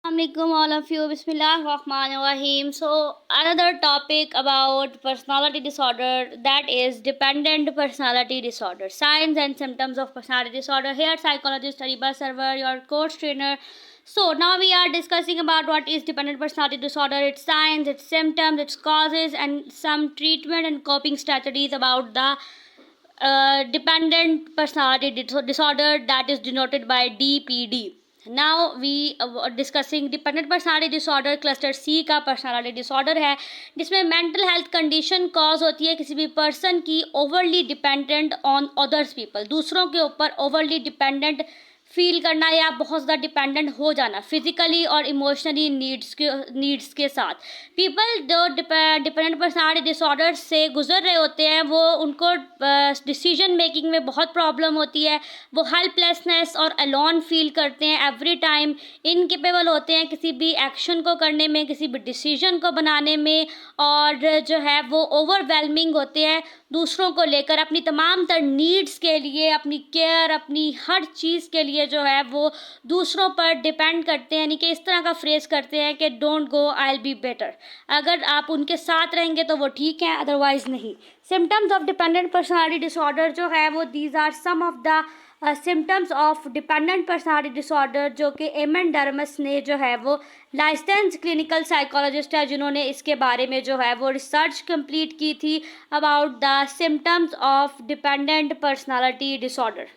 Assalamualaikum all of you. Bismillahirrahmanirrahim. So another topic about personality disorder, that is dependent personality disorder. Signs and symptoms of personality disorder. Here psychologist Ariba Server, your coach trainer. So now we are discussing about what is dependent personality disorder, its signs, its symptoms, its causes, and some treatment and coping strategies about the dependent personality disorder, that is denoted by DPD. Now we are discussing dependent personality disorder cluster C का personality disorder है, जिसमें mental health condition cause होती है किसी भी person की overly dependent on others people, दूसरों के ऊपर ओवरली डिपेंडेंट फील करना या बहुत ज़्यादा डिपेंडेंट हो जाना फिजिकली और इमोशनली नीड्स के साथ। पीपल जो डिपेंडेंट पर्सनालिटी डिसऑर्डर से गुजर रहे होते हैं वो उनको डिसीजन मेकिंग में बहुत प्रॉब्लम होती है, वो हेल्पलेसनेस और अलोन फील करते हैं, एवरी टाइम इनकेपेबल होते हैं किसी भी एक्शन को करने में, किसी भी डिसीजन को बनाने में, और जो है वो ओवरवेलमिंग होते हैं दूसरों को लेकर, अपनी तमाम तर नीड्स के लिए, अपनी केयर, अपनी हर चीज़ के लिए जो है वो दूसरों पर डिपेंड करते हैं, यानी कि इस तरह का फ्रेज करते हैं कि don't go I will be better, अगर आप उनके साथ रहेंगे तो वो ठीक है, अदरवाइज़ नहीं। Symptoms of dependent personality disorder जो है वो these are some of the symptoms of dependent personality disorder, जो कि एमन डर्मस ने जो है वो लाइसेंस क्लिनिकल साइकोलॉजिस्ट है जिन्होंने इसके बारे में जो है वो रिसर्च कंप्लीट की थी about the symptoms of dependent personality disorder.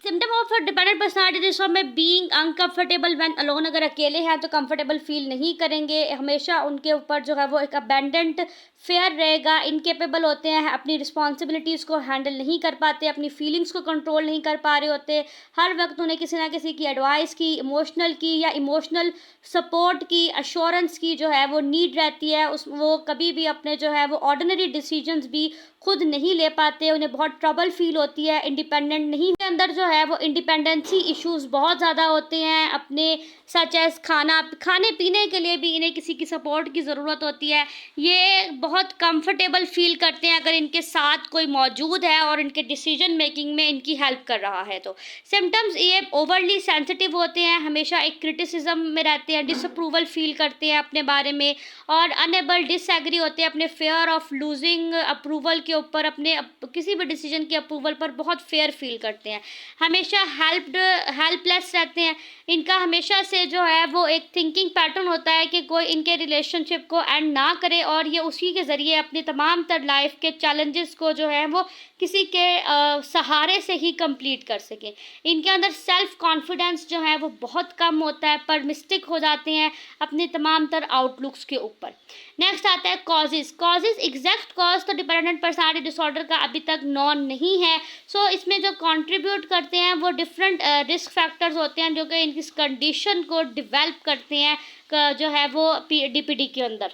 Symptom of dependent personality disorder में बीइंग अनकंफर्टेबल व्हेन अलोन, अगर अकेले हैं तो कंफर्टेबल फील नहीं करेंगे, हमेशा उनके ऊपर जो है वो एक अबेंडेंट फेयर रहेगा, इनकेपेबल होते हैं, अपनी रिस्पॉन्सिबिलिटीज़ को हैंडल नहीं कर पाते, अपनी फीलिंग्स को कंट्रोल नहीं कर पा रहे होते, हर वक्त उन्हें किसी ना किसी की एडवाइस की, इमोशनल की या इमोशनल सपोर्ट की, अश्योरेंस की जो है वो नीड रहती है। उस वो कभी भी अपने जो है वो ऑर्डिनरी डिसीजंस भी खुद नहीं ले पाते, उन्हें बहुत ट्रबल फील होती है, इंडिपेंडेंट नहीं के अंदर जो है वो इंडिपेंडेंसी इश्यूज़ बहुत ज़्यादा होते हैं, अपने सच एज़ खाने पीने के लिए भी इन्हें किसी की सपोर्ट की ज़रूरत होती है। ये बहुत कंफर्टेबल फील करते हैं अगर इनके साथ कोई मौजूद है और इनके डिसीजन मेकिंग में इनकी हेल्प कर रहा है। तो सिम्टम्स ये ओवरली सेंसिटिव होते हैं, हमेशा एक क्रिटिसिज्म में रहते हैं, डिसअप्रूवल फील करते हैं अपने बारे में, और अनएबल डिसएग्री होते हैं अपने फेयर ऑफ लूजिंग अप्रूवल के ऊपर, अपने किसी भी डिसीजन के अप्रूवल पर बहुत फेयर फील करते हैं, हमेशा हेल्पलेस रहते हैं। इनका हमेशा से जो है वो एक थिंकिंग पैटर्न होता है कि कोई इनके रिलेशनशिप को एंड ना करे और ये उसी के ज़रिए अपनी तमाम तर लाइफ के चैलेंजेस को जो है वो किसी के सहारे से ही कंप्लीट कर सकें। इनके अंदर सेल्फ कॉन्फिडेंस जो है वो बहुत कम होता है, पर मिस्टेक हो जाते हैं अपने तमाम तर आउटलुक्स के ऊपर। नेक्स्ट आता है कॉजेज़ एग्जैक्ट कॉज तो डिपेंडेंट पर्सनालिटी डिसऑर्डर का अभी तक नॉन नहीं है। सो इसमें जो कंट्रीब्यूट करते हैं वो डिफरेंट रिस्क फैक्टर्स होते हैं जो कि इस कंडीशन को डिवेल्प करते हैं जो है वो डीपीडी के अंदर।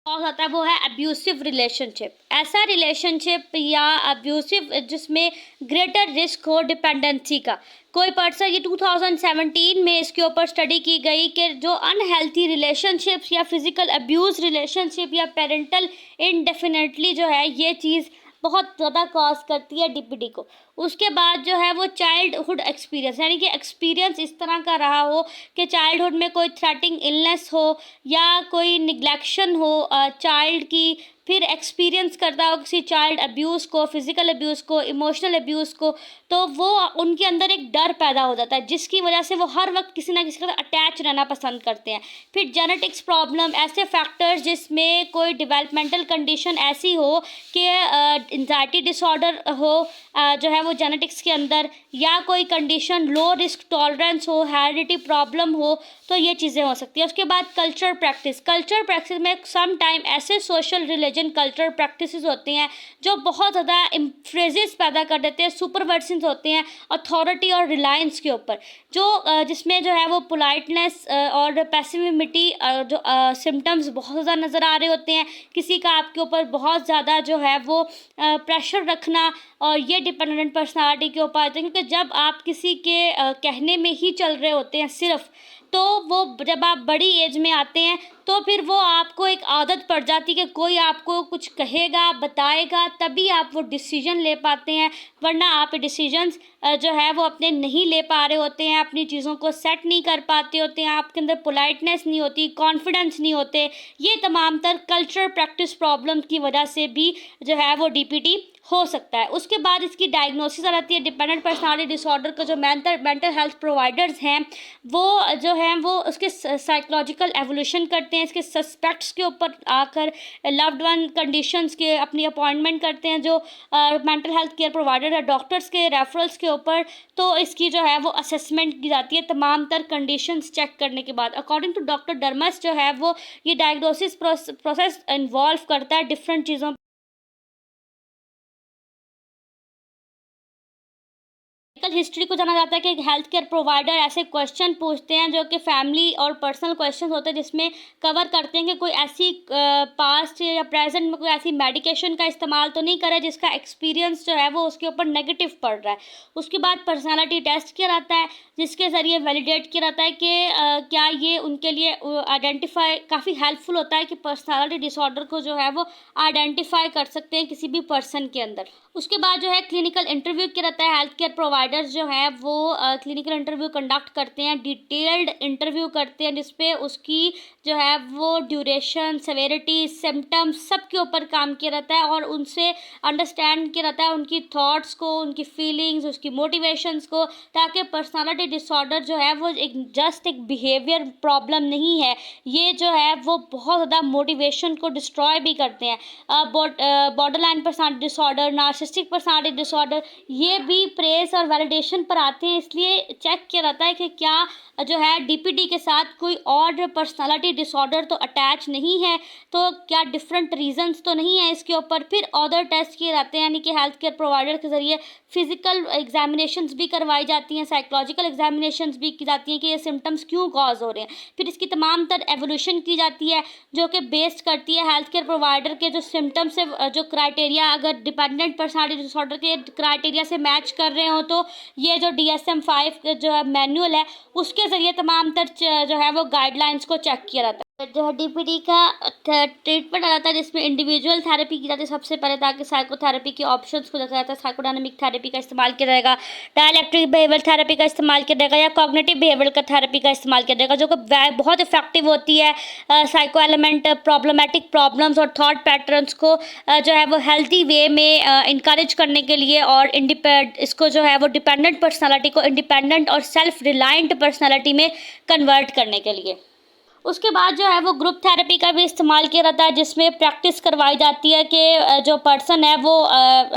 कॉज आता है वो है अब्यूसिव रिलेशनशिप, ऐसा रिलेशनशिप या अब्यूसिव जिसमें ग्रेटर रिस्क हो डिपेंडेंसी का। कोई पर्सन, ये 2017 में इसके ऊपर स्टडी की गई कि जो अनहेल्थी रिलेशनशिप्स या फिजिकल अब्यूज़ रिलेशनशिप या पेरेंटल इनडेफिनेटली जो है ये चीज़ बहुत ज़्यादा कॉज करती है डीपीडी को। उसके बाद जो है वो चाइल्डहुड एक्सपीरियंस, यानी कि एक्सपीरियंस इस तरह का रहा हो कि चाइल्डहुड में कोई थ्रेटिंग इलनेस हो या कोई निग्लेक्शन हो चाइल्ड की, फिर एक्सपीरियंस करता हो किसी चाइल्ड अब्यूज़ को, फिज़िकल अब्यूज़ को, इमोशनल अब्यूज़ को, तो वो उनके अंदर एक डर पैदा हो जाता है जिसकी वजह से वो हर वक्त किसी ना किसी के साथ अटैच रहना पसंद करते हैं। फिर जेनेटिक्स प्रॉब्लम, ऐसे फैक्टर्स जिसमें कोई डेवलपमेंटल कंडीशन ऐसी हो कि एंजाइटी डिसऑर्डर हो जो है वो जेनेटिक्स के अंदर, या कोई कंडीशन लो रिस्क टॉलरेंस हो, हेरिडिटी प्रॉब्लम हो, तो ये चीज़ें हो सकती है। उसके बाद कल्चर प्रैक्टिस में सम टाइम ऐसे सोशल रिलीजन कल्चर प्रैक्टिसेस होते हैं जो बहुत ज़्यादा फ्रेजेस पैदा कर देते हैं, सुपरवर्शंस होते हैं अथॉरिटी और रिलायंस के ऊपर, जो जिसमें जो है वो पोलाइटनेस और पैसिविटी जो सिम्टम्स बहुत ज़्यादा नज़र आ रहे होते हैं, किसी का आपके ऊपर बहुत ज़्यादा जो है वो प्रेशर रखना, और ये डिपेंडेंट पर्सनालिटी के ऊपर आते हैं क्योंकि जब आप किसी के कहने में ही चल रहे होते हैं सिर्फ, तो वो जब आप बड़ी एज में आते हैं तो फिर वो आपको एक आदत पड़ जाती है कि कोई आपको कुछ कहेगा, बताएगा, तभी आप वो डिसीजन ले पाते हैं, वरना आप डिसीजंस जो है वो अपने नहीं ले पा रहे होते हैं, अपनी चीज़ों को सेट नहीं कर पाते होते हैं, आपके अंदर पोलाइटनेस नहीं होती, कॉन्फिडेंस नहीं होते। ये तमाम तर कल्चरल प्रैक्टिस प्रॉब्लम की वजह से भी जो है वो डीपीटी हो सकता है। उसके बाद इसकी डायग्नोसिस आ जाती है। डिपेंडेंट पर्सनालिटी डिसऑर्डर का जो मेंटल हेल्थ प्रोवाइडर्स हैं वो जो हैं वो उसके साइकोलॉजिकल एवोल्यूशन करते हैं, इसके सस्पेक्ट्स के ऊपर आकर लव्ड वन कंडीशंस के अपनी अपॉइंटमेंट करते हैं जो मेंटल हेल्थ केयर प्रोवाइडर है, डॉक्टर्स के रेफरल्स के ऊपर। तो इसकी जो है वो असेसमेंट की जाती है तमाम तर कंडीशंस चेक करने के बाद। अकॉर्डिंग टू डॉक्टर डर्मस जो है वो ये डायग्नोसिस प्रोसेस इन्वॉल्व करता है डिफरेंट चीज़ों मेडिकल हिस्ट्री को जाना जाता है कि एक हेल्थ केयर प्रोवाइडर ऐसे क्वेश्चन पूछते हैं जो कि फैमिली और पर्सनल क्वेश्चन होते हैं, जिसमें कवर करते हैं कि कोई ऐसी पास्ट या प्रेजेंट में कोई ऐसी मेडिकेशन का इस्तेमाल तो नहीं कर रहा है जिसका एक्सपीरियंस जो है वो उसके ऊपर नेगेटिव पड़ रहा है। उसके बाद पर्सनालिटी टेस्ट किया जाता है जिसके ज़रिए वैलिडेट किया जाता है कि क्या ये उनके लिए आइडेंटिफाई काफ़ी हेल्पफुल होता है कि पर्सनालिटी डिसऑर्डर को जो है वो आइडेंटिफाई कर सकते हैं किसी भी पर्सन के अंदर। उसके बाद जो है क्लिनिकल इंटरव्यू किया जाता है। हेल्थ केयर प्रोवाइडर्स जो हैं वो क्लिनिकल इंटरव्यू कंडक्ट करते हैं, डिटेल्ड इंटरव्यू करते हैं जिसपे उसकी जो है वो ड्यूरेशन, सेवेरिटी, सिम्टम्स सब के ऊपर काम किया जाता है और उनसे अंडरस्टैंड किया जाता है उनकी थॉट्स को, उनकी फीलिंग्स, उसकी मोटिवेशंस को, ताकि पर्सनालिटी डिसऑर्डर जो है वो एक बिहेवियर प्रॉब्लम नहीं है, ये जो है वो बहुत ज़्यादा मोटिवेशन को डिस्ट्रॉय भी करते हैं। Borderline personality disorder, narcissistic personality disorder, ये भी प्रेस और वैलिडेशन पर आते हैं। इसलिए चेक किया जाता है कि क्या जो है डीपीटी के साथ कोई और पर्सनालिटी डिसऑर्डर तो अटैच नहीं है, तो क्या डिफरेंट रीजंस तो नहीं है इसके ऊपर। फिर अदर टेस्ट किए जाते हैं, यानी कि हेल्थ केयर प्रोवाइडर के ज़रिए फिजिकल एग्जामिनेशंस भी करवाई जाती हैं, साइकोलॉजिकल एग्जामिनेशंस भी की जाती हैं कि ये सिम्टम्स क्यों कॉज हो रहे हैं। फिर इसकी तमाम तर एवोल्यूशन की जाती है जो कि बेस्ड करती है हेल्थ केयर प्रोवाइडर के जो सिम्टम्स है, जो क्राइटेरिया अगर डिपेंडेंट पर्सनालिटी डिसऑर्डर के क्राइटेरिया से मैच कर रहे हो तो ये जो DSM-5 जो है मैनुअल है उसके ज़रिए तमाम तर जो है वो गाइडलाइंस को चेक किया जाता है। जो है डीपीटी का ट्रीटमेंट आ जाता है जिसमें इंडिविजुअल थेरेपी की जाती है सबसे पहले, ताकि साइकोथेरेपी के ऑप्शंस को देखा जाता है। साइकोडायनामिक थेरेपी का इस्तेमाल किया जाएगा, डायलैक्ट्रिक बिहेवियर थेरेपी का इस्तेमाल किया जाएगा या कॉग्निटिव बिहेवियर का थेरेपी का इस्तेमाल किया जाएगा, जो कि बहुत इफेक्टिव होती है साइको एलिमेंट प्रॉब्लमेटिक प्रॉब्लम्स और थॉट पैटर्न्स को जो है वो हेल्थी वे में इंकरेज करने के लिए और इसको जो है वो डिपेंडेंट पर्सनालिटी को इंडिपेंडेंट और सेल्फ रिलायंट पर्सनालिटी में कन्वर्ट करने के लिए। उसके बाद जो है वो ग्रुप थेरेपी का भी इस्तेमाल किया जाता है जिसमें प्रैक्टिस करवाई जाती है कि जो पर्सन है वो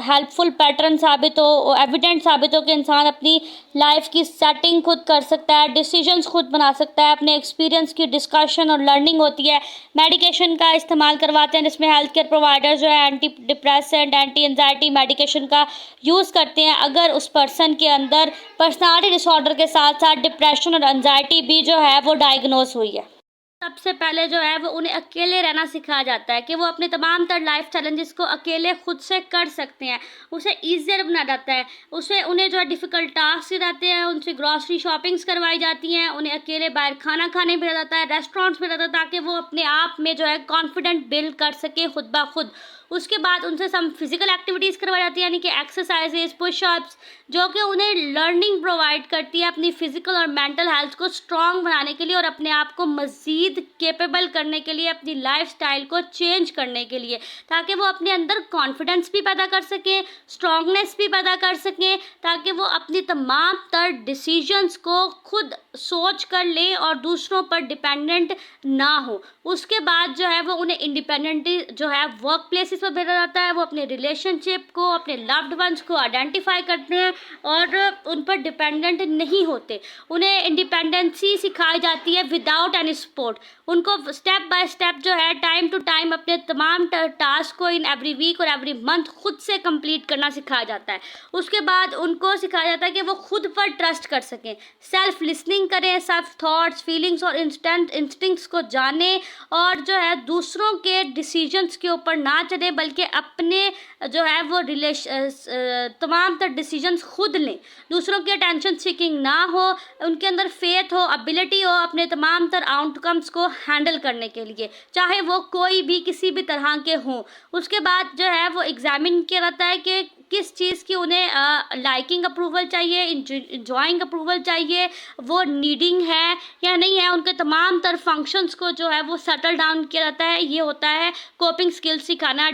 हेल्पफुल पैटर्न साबित हो, एविडेंट साबित हो कि इंसान अपनी लाइफ की सेटिंग खुद कर सकता है, डिसीजंस खुद बना सकता है, अपने एक्सपीरियंस की डिस्कशन और लर्निंग होती है। मेडिकेशन का इस्तेमाल करवाते हैं जिसमें हेल्थ केयर प्रोवाइडर जो है anti depressant, anti anxiety medication का यूज़ करते हैं अगर उस पर्सन के अंदर पर्सनालिटी डिसऑर्डर के साथ साथ डिप्रेशन और एंजाइटी भी जो है वो डायग्नोस हुई है। सबसे पहले जो है वो उन्हें अकेले रहना सिखाया जाता है कि वो अपने तमाम तर लाइफ चैलेंजेस को अकेले खुद से कर सकते हैं, उसे ईजियर बनाया जाता है। उन्हें जो है डिफ़िकल्ट टास्क रहते हैं, उनसे ग्रॉसरी शॉपिंग्स करवाई जाती हैं, उन्हें अकेले बाहर खाना खाने भेजा जाता है, रेस्टोरेंट्स भेजा जाता है, ताकि वो अपने आप में जो है कॉन्फिडेंट बिल्ड कर सके खुद ब खुद। उसके बाद उनसे सम फिजिकल एक्टिविटीज़ करवाई जाती है, यानी कि एक्सरसाइजेज, पुशअप्स, जो कि उन्हें लर्निंग प्रोवाइड करती है अपनी फिजिकल और मेंटल हेल्थ को स्ट्रॉन्ग बनाने के लिए और अपने आप को मज़ीद केपेबल करने के लिए, अपनी लाइफस्टाइल को चेंज करने के लिए, ताकि वो अपने अंदर कॉन्फिडेंस भी पैदा कर सकें, स्ट्रॉन्गनेस भी पैदा कर सकें, ताकि वो अपनी तमाम तर डिसीजंस को खुद सोच कर ले और दूसरों पर डिपेंडेंट ना हो। उसके बाद जो है वो उन्हें इंडिपेंडेंटली जो है वर्क प्लेसेस पर भेजा जाता है, वो अपने रिलेशनशिप को, अपने लव्ड वंस को आइडेंटिफाई करते हैं और उन पर डिपेंडेंट नहीं होते। उन्हें इंडिपेंडेंसी सिखाई जाती है विदाउट एनी सपोर्ट। उनको स्टेप बाय स्टेप जो है टाइम टू टाइम अपने तमाम टास्क को इन एवरी वीक और एवरी मंथ खुद से कंप्लीट करना सिखाया जाता है। उसके बाद उनको सिखाया जाता है कि वो खुद पर ट्रस्ट कर सकें, सेल्फ लिसनिंग करें, सेल्फ थॉट्स, फीलिंग्स और इंस्टिंक्ट्स को जानें और जो है दूसरों के डिसीजंस के ऊपर ना चले, दें, बल्कि अपने जो है वो तमाम तर डिसीजंस खुद लें, दूसरों की अटेंशन सीकिंग ना हो, उनके अंदर फेथ हो, एबिलिटी हो अपने तमाम तर आउटकम्स को हैंडल करने के लिए, चाहे वो कोई भी किसी भी तरह के हों। उसके बाद जो है वो एग्जामिन किया जाता है कि किस चीज़ की उन्हें लाइकिंग अप्रूवल चाहिए, इंजॉइंग अप्रूवल चाहिए, वो नीडिंग है या नहीं है, उनके तमाम तर फंक्शंस को जो है वो सेटल डाउन किया जाता है। ये होता है कोपिंग स्किल्स सिखाना।